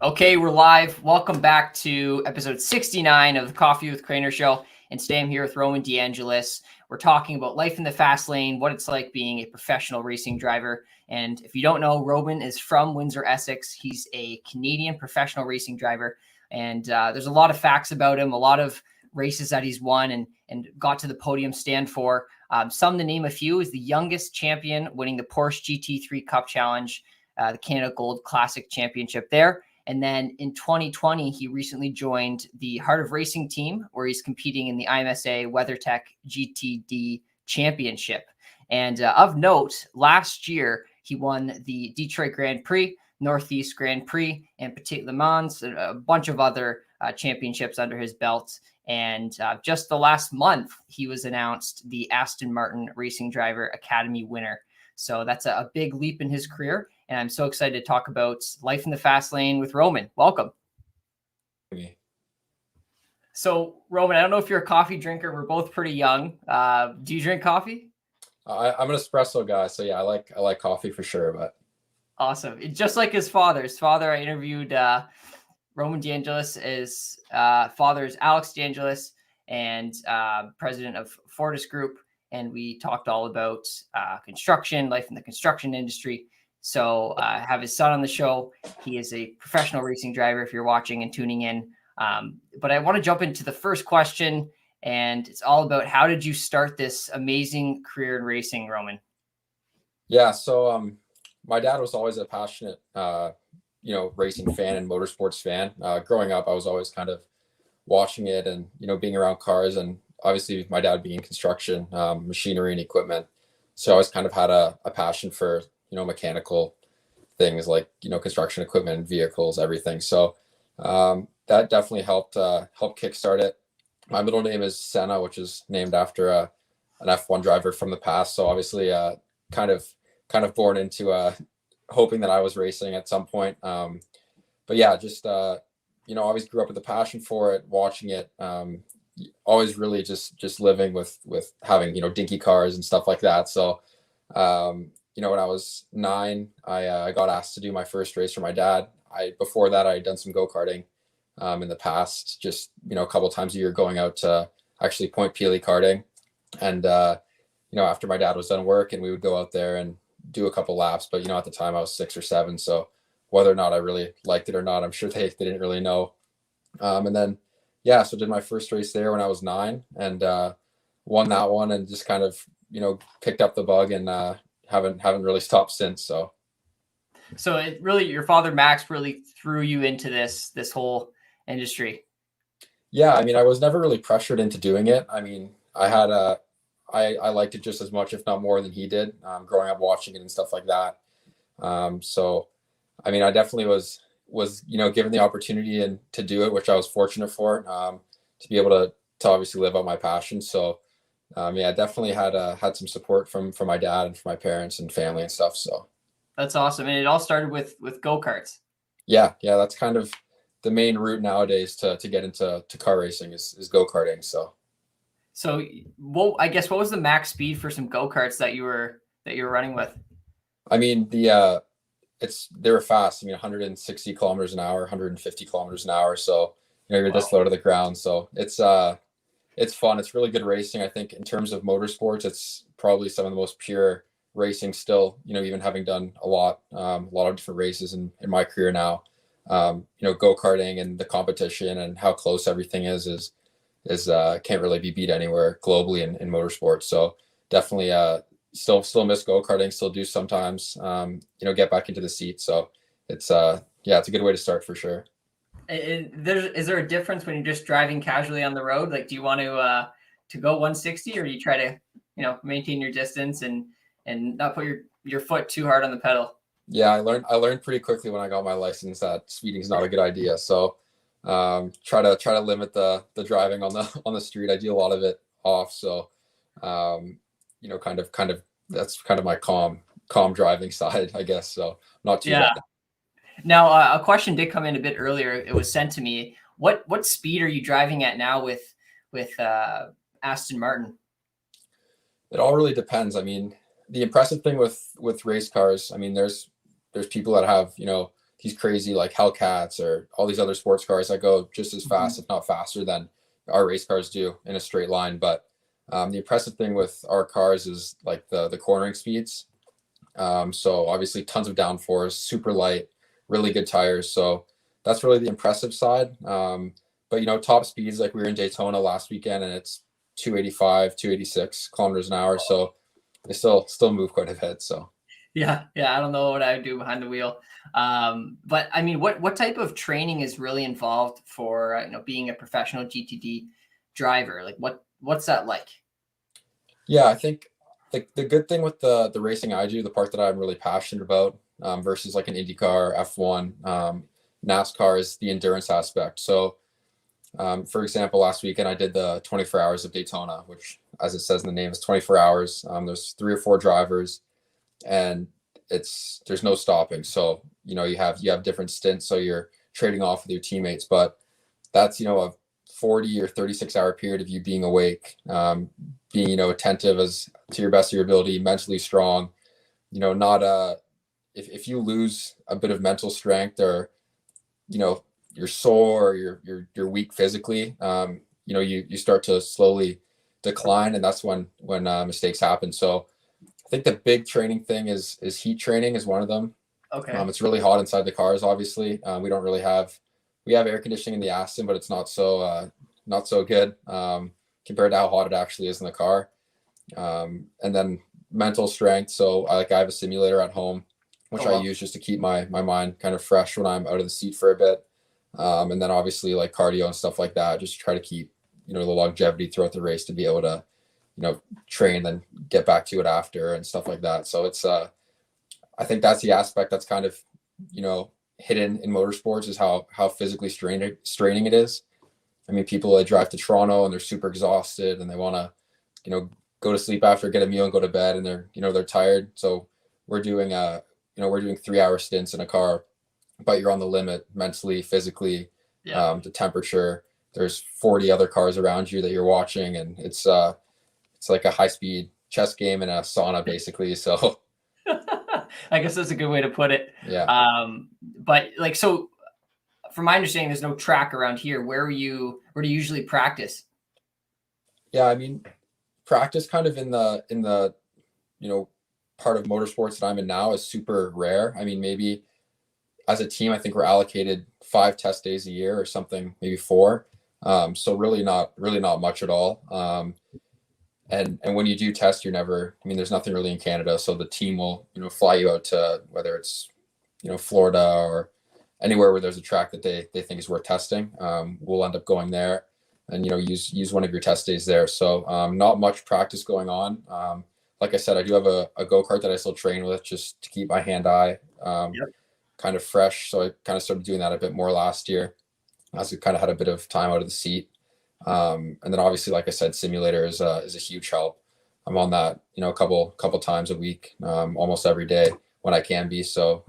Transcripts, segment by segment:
Okay, we're live. Welcome back to episode 69 of the Coffee with Craner show. And today I'm here with Roman Angelis. We're talking about life in the fast lane, what it's like being a professional racing driver. And if you don't know, Roman is from Windsor-Essex. He's a Canadian professional racing driver. And there's a lot of facts about him, a lot of races that he's won and got to the podium stand for. Some to name a few is the youngest champion winning the Porsche GT3 Cup Challenge, the Canada Gold Classic Championship there. And then in 2020, he recently joined the Heart of Racing team, where he's competing in the IMSA WeatherTech GTD Championship. And of note, last year, he won the Detroit Grand Prix, Northeast Grand Prix, and Petit Le Mans, and a bunch of other championships under his belt. And just the last month, he was announced the Aston Martin Racing Driver Academy winner. So that's a big leap in his career. And I'm so excited to talk about life in the fast lane with Roman. Welcome. So, Roman, I don't know if you're a coffee drinker. We're both pretty young. Do you drink coffee? I'm an espresso guy, so yeah, I like coffee for sure. But awesome. Just like his father. His father, I interviewed Roman DeAngelis. His father is Alex DeAngelis and president of Fortis Group. And we talked all about construction, life in the construction industry. So I have his son on the show. He is a professional racing driver if you're watching and tuning in. But I want to jump into the first question, and it's all about how did you start this amazing career in racing, Roman? Yeah, so my dad was always a passionate, racing fan and motorsports fan. Growing up, I was always kind of watching it and, being around cars, and obviously my dad being in construction, machinery and equipment. So I always kind of had a passion for, mechanical things like, construction equipment, vehicles, everything. So that definitely helped kickstart it. My middle name is Senna, which is named after an F1 driver from the past. So obviously kind of born into hoping that I was racing at some point. But yeah, just, always grew up with a passion for it, watching it, always really just living with having, dinky cars and stuff like that. So, when I was 9, I got asked to do my first race for my dad. Before that, I had done some go-karting in the past, just, a couple times a year going out to actually Point Peely karting. And, after my dad was done work, and we would go out there and do a couple laps. But, at the time I was 6 or 7. So whether or not I really liked it or not, I'm sure they didn't really know. And then, yeah, so did my first race there when I was 9 and won that one, and just kind of, picked up the bug and haven't really stopped since. So it really, your father Max really threw you into this whole industry. Yeah, I mean, I was never really pressured into doing it. I mean, I liked it just as much, if not more, than he did, growing up watching it and stuff like that. So, I mean, I definitely was given the opportunity and to do it, which I was fortunate for, to be able to obviously live out my passion. So, yeah, definitely had some support from my dad and from my parents and family and stuff. So that's awesome. And it all started with go-karts. Yeah, that's kind of the main route nowadays to get into car racing is go-karting. So I guess what was the max speed for some go-karts that you were running with? I mean, they were fast. I mean, 160 kilometers an hour, 150 kilometers an hour. So, you're this low to the ground. So it's fun. It's really good racing. I think in terms of motorsports, it's probably some of the most pure racing still, even having done a lot of different races in my career now. Go-karting and the competition and how close everything is can't really be beat anywhere globally in motorsports. So definitely still miss go-karting, still do sometimes, get back into the seat. So it's a good way to start for sure. Is there a difference when you're just driving casually on the road? Like, do you want to go 160, or do you try to, maintain your distance and not put your foot too hard on the pedal? Yeah, I learned pretty quickly when I got my license that speeding is not a good idea. So try to limit the driving on the street. I do a lot of it off. So kind of that's kind of my calm driving side, I guess. So not too bad. Now, a question did come in a bit earlier. It was sent to me. What speed are you driving at now with Aston Martin? It all really depends. I mean, the impressive thing with race cars, I mean, there's people that have, these crazy like Hellcats or all these other sports cars that go just as fast, if not faster, than our race cars do in a straight line. But the impressive thing with our cars is like the cornering speeds. So obviously tons of downforce, super light, really good tires. So that's really the impressive side. But top speeds, like we were in Daytona last weekend, and it's 285, 286 kilometers an hour. So they still move quite a bit. So yeah, I don't know what I would do behind the wheel. But I mean, what type of training is really involved for being a professional GTD driver? Like what's that like? Yeah, I think the good thing with the racing I do, the part that I'm really passionate about, versus like an IndyCar, F1, NASCAR, is the endurance aspect. So for example, last weekend I did the 24 hours of Daytona, which, as it says in the name, is 24 hours. There's 3 or 4 drivers, and there's no stopping. So you have different stints, so you're trading off with your teammates. But that's a 40 or 36-hour period of you being awake, being attentive as to your best of your ability, mentally strong. Not if you lose a bit of mental strength, or you're sore, or you're weak physically, you start to slowly decline, and that's when mistakes happen. So I think the big training thing is heat training is one of them. Okay. It's really hot inside the cars. Obviously, we have air conditioning in the Aston, but it's not so good compared to how hot it actually is in the car. And then mental strength. So I have a simulator at home, which I use just to keep my mind kind of fresh when I'm out of the seat for a bit. And then obviously like cardio and stuff like that, just to try to keep, the longevity throughout the race, to be able to, train and get back to it after and stuff like that. So it's, I think that's the aspect that's kind of, hidden in motorsports, is how physically straining it is. I mean, people that drive to Toronto and they're super exhausted and they want to, go to sleep after, get a meal and go to bed, and they're tired. So we're doing 3-hour stints in a car, but you're on the limit mentally, physically, the temperature. There's 40 other cars around you that you're watching, and it's like a high-speed chess game in a sauna, basically. So I guess that's a good way to put it. Yeah. But like, so from my understanding, there's no track around here. Where do you usually practice? Yeah, I mean, practice kind of in the part of motorsports that I'm in now is super rare. I mean, maybe as a team, I think we're allocated 5 test days a year or something, maybe 4. So really not much at all. And when you do test, there's nothing really in Canada. So the team will, fly you out to, whether it's, Florida or anywhere where there's a track that they think is worth testing. We'll end up going there and, use one of your test days there. So not much practice going on. Like I said, I do have a go-kart that I still train with, just to keep my hand-eye kind of fresh. So I kind of started doing that a bit more last year, as we kind of had a bit of time out of the seat. And then obviously, like I said, simulator is a huge help. I'm on that, a couple times a week, almost every day when I can be. So,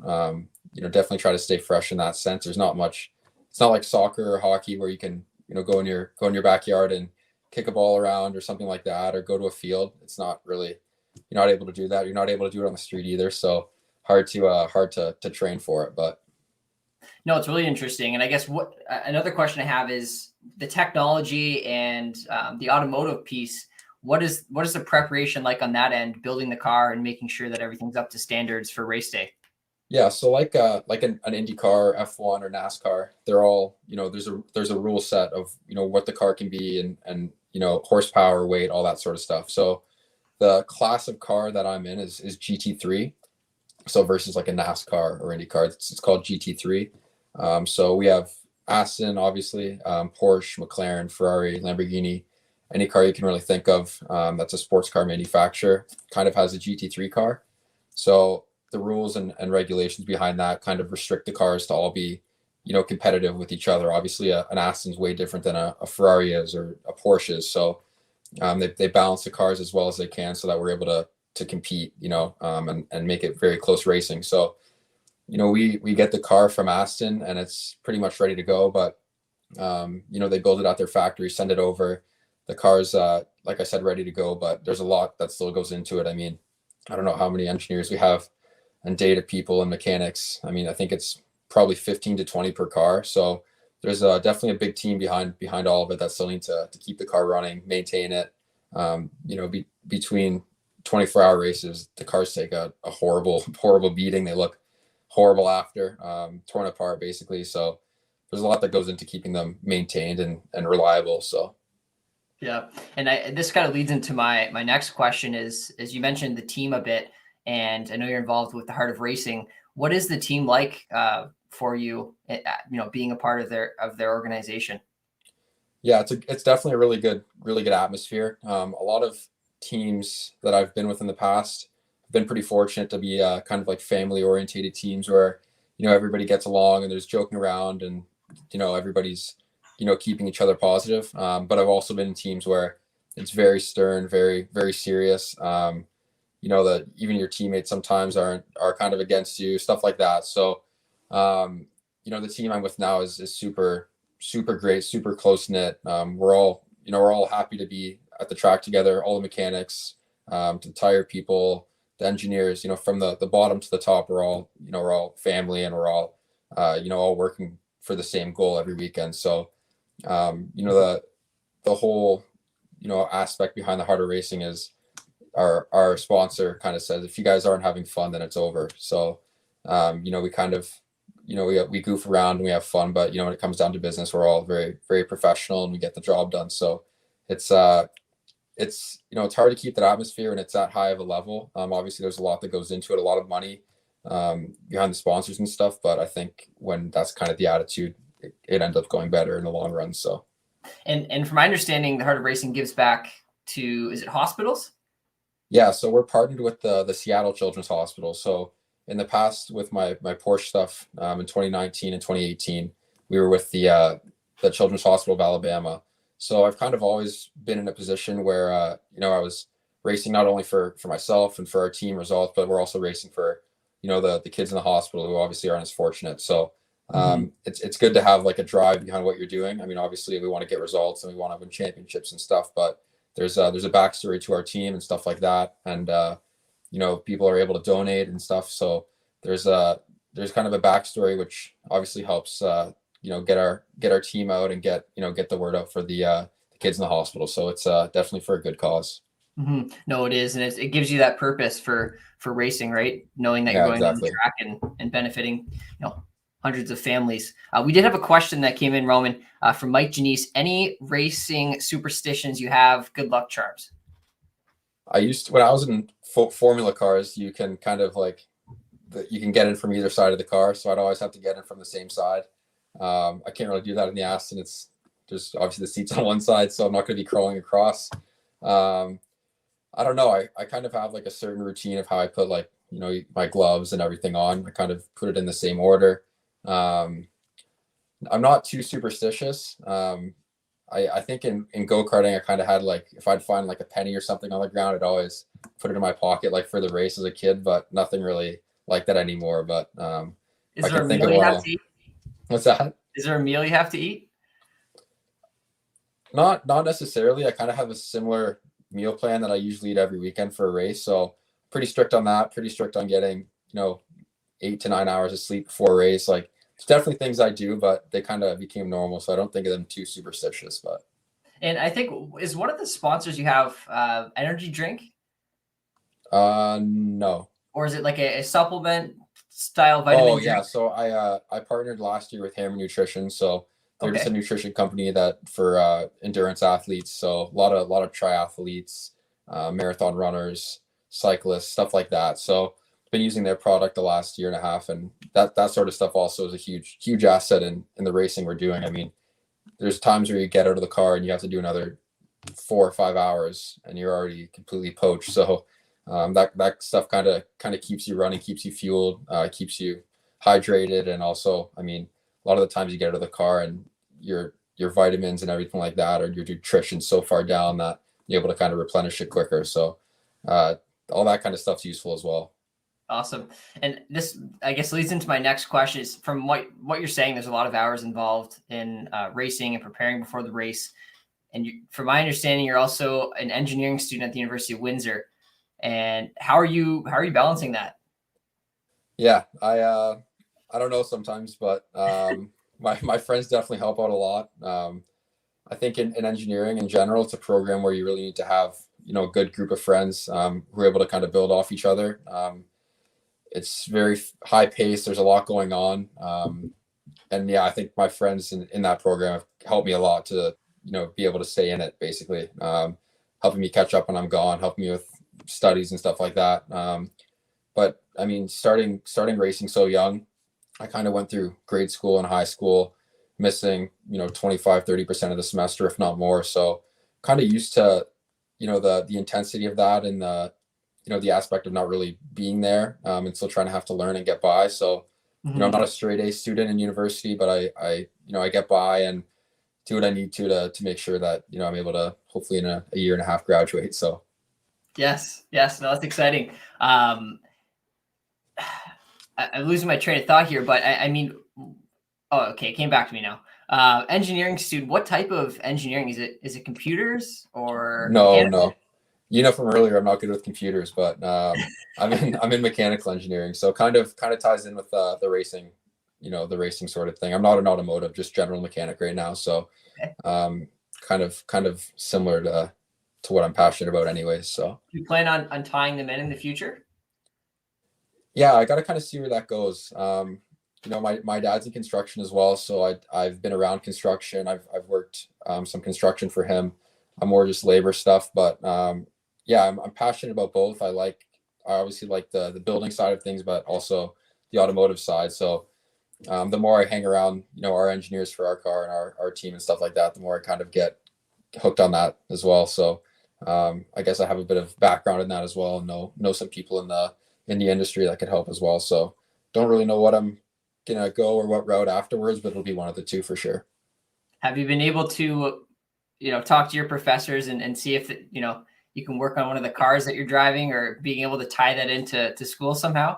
definitely try to stay fresh in that sense. There's not much, it's not like soccer or hockey where you can, go in your backyard and kick a ball around or something like that, or go to a field. It's not really, you're not able to do that. You're not able to do it on the street either. So hard to train for it, but. No, it's really interesting. And I guess another question I have is the technology and the automotive piece. What is the preparation like on that end, building the car and making sure that everything's up to standards for race day? Yeah, so like an IndyCar, F1, or NASCAR, they're all, there's a rule set of, what the car can be, and horsepower, weight, all that sort of stuff. So the class of car that I'm in is GT3. So versus like a NASCAR or IndyCar, it's called GT3. So we have Aston, obviously, Porsche, McLaren, Ferrari, Lamborghini, any car you can really think of that's a sports car manufacturer kind of has a GT3 car. So the rules and regulations behind that kind of restrict the cars to all be, competitive with each other. Obviously, an Aston's way different than a Ferrari is, or a Porsche is. So they balance the cars as well as they can, so that we're able to compete, and make it very close racing. So, we get the car from Aston and it's pretty much ready to go, but, they build it at their factory, send it over. The car's, like I said, ready to go, but there's a lot that still goes into it. I mean, I don't know how many engineers we have and data people and mechanics. I mean, I think it's probably 15 to 20 per car. So there's definitely a big team behind all of it that still need to keep the car running, maintain it. Between 24-hour races, the cars take a horrible beating. They look horrible after, torn apart basically. So there's a lot that goes into keeping them maintained and reliable. So. Yeah. And this kind of leads into my next question is, as you mentioned the team a bit, and I know you're involved with the Heart of Racing. What is the team like for you, being a part of their organization? Yeah, it's definitely a really good atmosphere. A lot of teams that I've been with in the past have been pretty fortunate to be kind of like family orientated teams where, everybody gets along and there's joking around and, everybody's, keeping each other positive. But I've also been in teams where it's very stern, very, very serious. That even your teammates sometimes are kind of against you, stuff like that. So, the team I'm with now is super great, super close knit. We're all happy to be at the track together, all the mechanics, the tire people, the engineers, from the bottom to the top, we're all family and we're all, all working for the same goal every weekend. So, the whole, aspect behind the Heart of Racing is our sponsor kind of says, if you guys aren't having fun, then it's over. So, we kind of, we goof around and we have fun, but when it comes down to business, we're all very, very professional and we get the job done. So it's hard to keep that atmosphere when it's that high of a level. Obviously there's a lot that goes into it, a lot of money behind the sponsors and stuff. But I think when that's kind of the attitude, it ends up going better in the long run. So. And from my understanding, the Heart of Racing gives back to, is it hospitals? Yeah. So we're partnered with the Seattle Children's Hospital. So in the past with my Porsche stuff in 2019 and 2018, we were with the Children's Hospital of Alabama. So I've kind of always been in a position where, I was racing not only for myself and for our team results, but we're also racing for, the kids in the hospital who obviously aren't as fortunate. So it's good to have like a drive behind what you're doing. I mean, obviously we want to get results and we want to win championships and stuff, but there's a backstory to our team and stuff like that. And, people are able to donate and stuff. So there's kind of a backstory, which obviously helps, get our team out and get the word out for the kids in the hospital. So it's definitely for a good cause. Mm-hmm. No, it is. And it gives you that purpose for racing, right? Knowing that you're going exactly. on the track and benefiting, hundreds of families. We did have a question that came in, Roman, from Mike Janice. Any racing superstitions you have? Good luck charms. When I was in formula cars, you can kind of you can get in from either side of the car. So I'd always have to get in from the same side. I can't really do that in the Aston. It's just obviously the seat's on one side, so I'm not going to be crawling across. I don't know. I kind of have like a certain routine of how I put my gloves and everything on. I kind of put it in the same order. I'm not too superstitious. I think in go-karting, I kind of had if I'd find like a penny or something on the ground, I'd always put it in my pocket for the race as a kid, but nothing really like that anymore. But is there a meal you have to eat? What's that? Is there a meal you have to eat? Not necessarily. I kind of have a similar meal plan that I usually eat every weekend for a race. So pretty strict on that, pretty strict on getting, 8 to 9 hours of sleep before a race. It's definitely things I do, but they kind of became normal. So I don't think of them too superstitious, but. And I think, is one of the sponsors you have energy drink? No. Or is it like a supplement style vitamin drink? Yeah. So I partnered last year with Hammer Nutrition. So they're just a nutrition company that for endurance athletes. So a lot of triathletes, marathon runners, cyclists, stuff like that. So been using their product the last year and a half, and that sort of stuff also is a huge asset in the racing we're doing. I mean, there's times where you get out of the car and you have to do another 4 or 5 hours and you're already completely poached. So that stuff kind of keeps you running, keeps you fueled, keeps you hydrated. And also, I mean, a lot of the times you get out of the car and your vitamins and everything like that, or your nutrition's so far down that you're able to kind of replenish it quicker. So all that kind of stuff's useful as well. Awesome. And this, I guess, leads into my next question. Is from what you're saying, there's a lot of hours involved in racing and preparing before the race. And from my understanding, you're also an engineering student at the University of Windsor. And how are you balancing that? Yeah, I I don't know sometimes, but my friends definitely help out a lot. I think in engineering in general, it's a program where you really need to have, a good group of friends who are able to kind of build off each other. It's very high pace. There's a lot going on. And yeah, I think my friends in that program have helped me a lot to, be able to stay in it basically. Helping me catch up when I'm gone, helping me with studies and stuff like that. But I mean, starting racing so young, I kind of went through grade school and high school, missing, 25-30% of the semester, if not more. So kind of used to, the intensity of that and the aspect of not really being there and still trying to have to learn and get by. So, I'm not a straight A student in university, but I get by and do what I need to make sure that, I'm able to hopefully in a year and a half graduate. So. Yes. No, that's exciting. I'm losing my train of thought here, but I mean, oh, okay. It came back to me now. Engineering student, what type of engineering is it? Is it computers or No. From earlier, I'm not good with computers, but I'm in mechanical engineering, so kind of ties in with the racing, the racing sort of thing. I'm not an automotive, just general mechanic right now. So kind of similar to what I'm passionate about anyways. So you plan on tying them in the future? Yeah, I got to kind of see where that goes. My dad's in construction as well, so I've been around construction. I've worked some construction for him. I'm more just labor stuff, but yeah, I'm passionate about both. I obviously like the building side of things, but also the automotive side. So the more I hang around, our engineers for our car and our team and stuff like that, the more I kind of get hooked on that as well. So I guess I have a bit of background in that as well, and know some people in the industry that could help as well. So don't really know what I'm gonna go or what route afterwards, but it'll be one of the two for sure. Have you been able to, talk to your professors and see if you can work on one of the cars that you're driving, or being able to tie that into school somehow?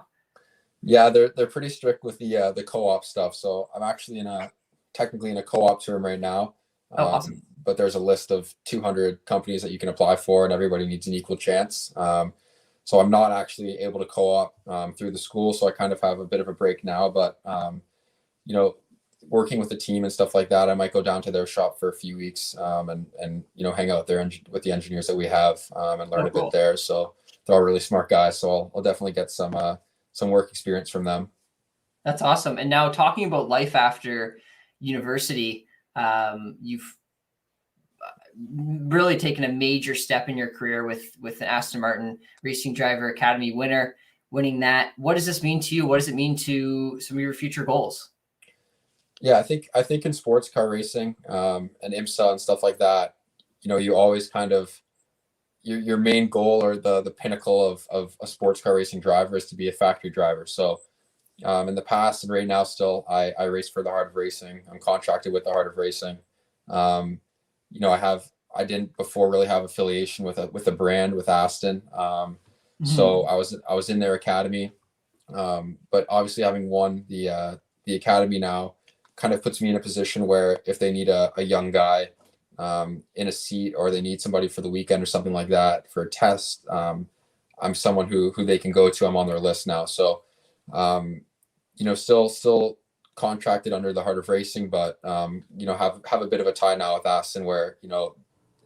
Yeah, they're pretty strict with the co-op stuff. So I'm actually technically in a co-op term right now. Oh, awesome. But there's a list of 200 companies that you can apply for, and everybody needs an equal chance. So I'm not actually able to co-op through the school. So I kind of have a bit of a break now, but working with the team and stuff like that, I might go down to their shop for a few weeks and hang out there with the engineers that we have and learn a bit there. So they're all really smart guys. So I'll definitely get some work experience from them. That's awesome. And now talking about life after university, you've really taken a major step in your career with an Aston Martin Racing Driver Academy winning that. What does this mean to you? What does it mean to some of your future goals? Yeah, I think in sports car racing and IMSA and stuff like that, you always kind of your main goal or the pinnacle of a sports car racing driver is to be a factory driver. So in the past and right now still, I race for the Heart of Racing. I'm contracted with the Heart of Racing. I didn't before really have affiliation with a brand with Aston. So I was in their academy. But obviously having won the academy now kind of puts me in a position where if they need a young guy in a seat, or they need somebody for the weekend or something like that for a test, I'm someone who they can go to. I'm on their list now. So, still contracted under the Heart of Racing, but have a bit of a tie now with Aston where,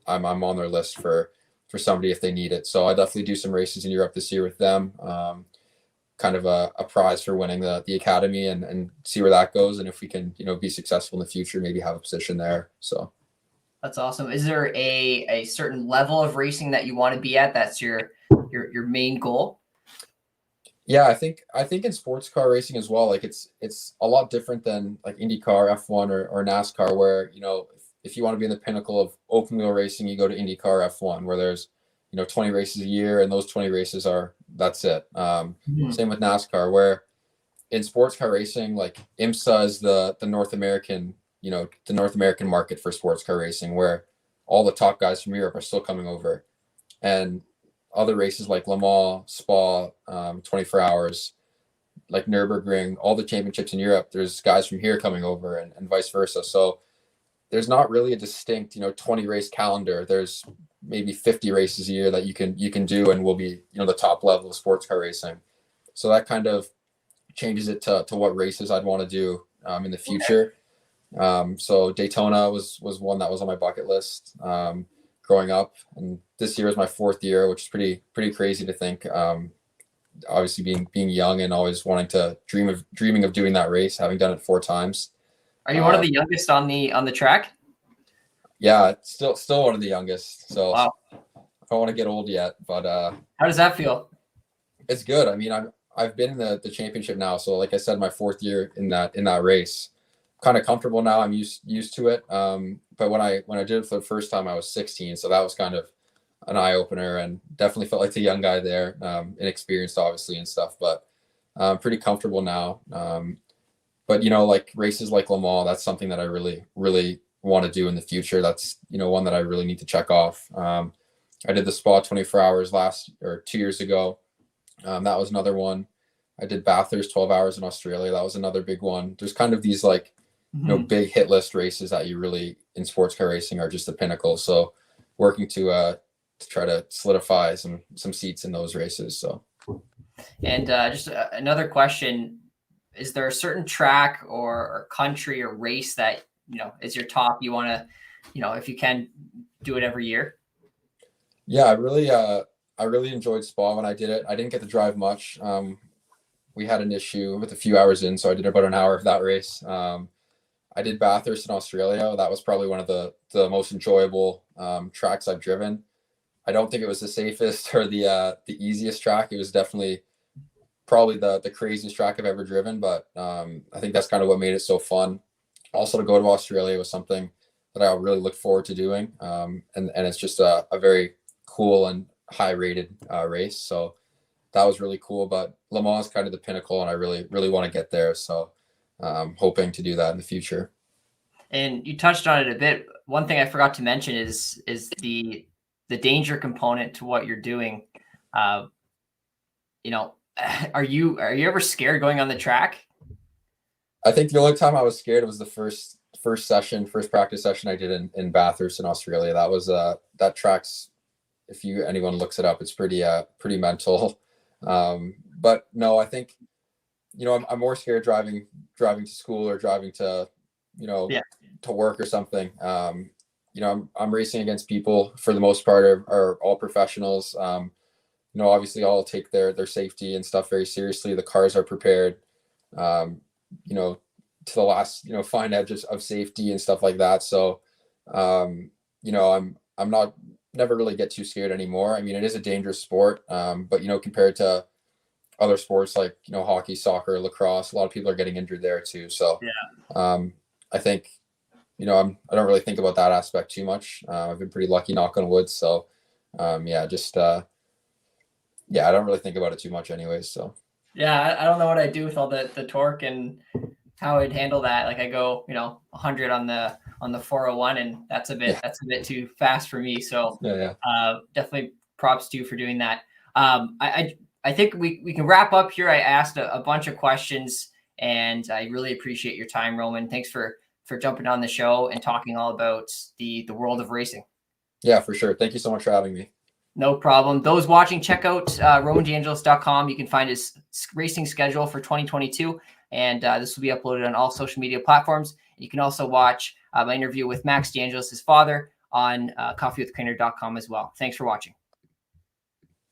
I'm on their list for somebody if they need it. So I definitely do some races in Europe this year with them. Kind of a prize for winning the academy and see where that goes. And if we can, be successful in the future, maybe have a position there. So. That's awesome. Is there a certain level of racing that you want to be at? That's your main goal? Yeah, I think in sports car racing as well, like it's a lot different than like IndyCar, F1 or NASCAR, where, if you want to be in the pinnacle of open wheel racing, you go to IndyCar F1, where there's, 20 races a year, and those 20 races that's it. Same with NASCAR, where in sports car racing, like IMSA is the North American, the North American market for sports car racing, where all the top guys from Europe are still coming over. And other races like Le Mans, Spa, 24 hours, like Nürburgring, all the championships in Europe, there's guys from here coming over and vice versa. So there's not really a distinct, 20 race calendar. There's maybe 50 races a year that you can do and will be, the top level of sports car racing. So that kind of changes it to what races I'd want to do in the future. So Daytona was one that was on my bucket list growing up, and this year is my 4th year, which is pretty crazy to think. Obviously being young and always wanting to dreaming of doing that race, having done it 4 times. Are you one of the youngest on the track? Yeah, still one of the youngest. So wow. I don't want to get old yet, but how does that feel? It's good. I mean, I've been in the championship now, so like I said, my 4th year in that race. Kind of comfortable now. I'm used to it. But when I did it for the first time, I was 16, so that was kind of an eye opener, and definitely felt like the young guy there, inexperienced obviously and stuff, but pretty comfortable now. But like races like Le Mans, that's something that I really want to do in the future. That's one that I really need to check off. I did the Spa 24 hours 2 years ago. That was another one. I did Bathurst 12 hours in Australia. That was another big one. There's kind of these like big hit list races that you really in sports car racing are just the pinnacle. So working to try to solidify some seats in those races. So, and just another question: is there a certain track or country or race that is your top? You want to, if you can, do it every year? Yeah, I really enjoyed Spa when I did it. I didn't get to drive much. We had an issue with a few hours in, so I did about an hour of that race. I did Bathurst in Australia. That was probably one of the most enjoyable tracks I've driven. I don't think it was the safest or the easiest track. It was definitely probably the craziest track I've ever driven, but I think that's kind of what made it so fun. Also, to go to Australia was something that I really look forward to doing, and it's just a very cool and high rated race. So that was really cool. But Le Mans is kind of the pinnacle, and I really want to get there. So hoping to do that in the future. And you touched on it a bit. One thing I forgot to mention is the danger component to what you're doing. Are you ever scared going on the track? I think the only time I was scared was the first practice session I did in Bathurst in Australia. That was that track's, if anyone looks it up, it's pretty mental. But no, I think I'm more scared driving to school or driving to to work or something. I'm racing against people for the most part are all professionals. Obviously all take their safety and stuff very seriously. The cars are prepared, to the last, fine edge of safety and stuff like that. So, I'm never really get too scared anymore. I mean, it is a dangerous sport. But compared to other sports like, hockey, soccer, lacrosse, a lot of people are getting injured there too. So, I think, I don't really think about that aspect too much. I've been pretty lucky, knock on wood. So, I don't really think about it too much anyways. So, yeah, I don't know what I do with all the torque and how I'd handle that. Like I go, 100 on the 401, and that's a bit too fast for me. So, definitely props to you for doing that. I think we can wrap up here. I asked a bunch of questions, and I really appreciate your time, Roman. Thanks for jumping on the show and talking all about the world of racing. Yeah, for sure. Thank you so much for having me. No problem. Those watching, check out romandeangelis.com. You can find his racing schedule for 2022, and this will be uploaded on all social media platforms. You can also watch my interview with Max DeAngelis, his father, on coffeewithcrainer.com as well. Thanks for watching.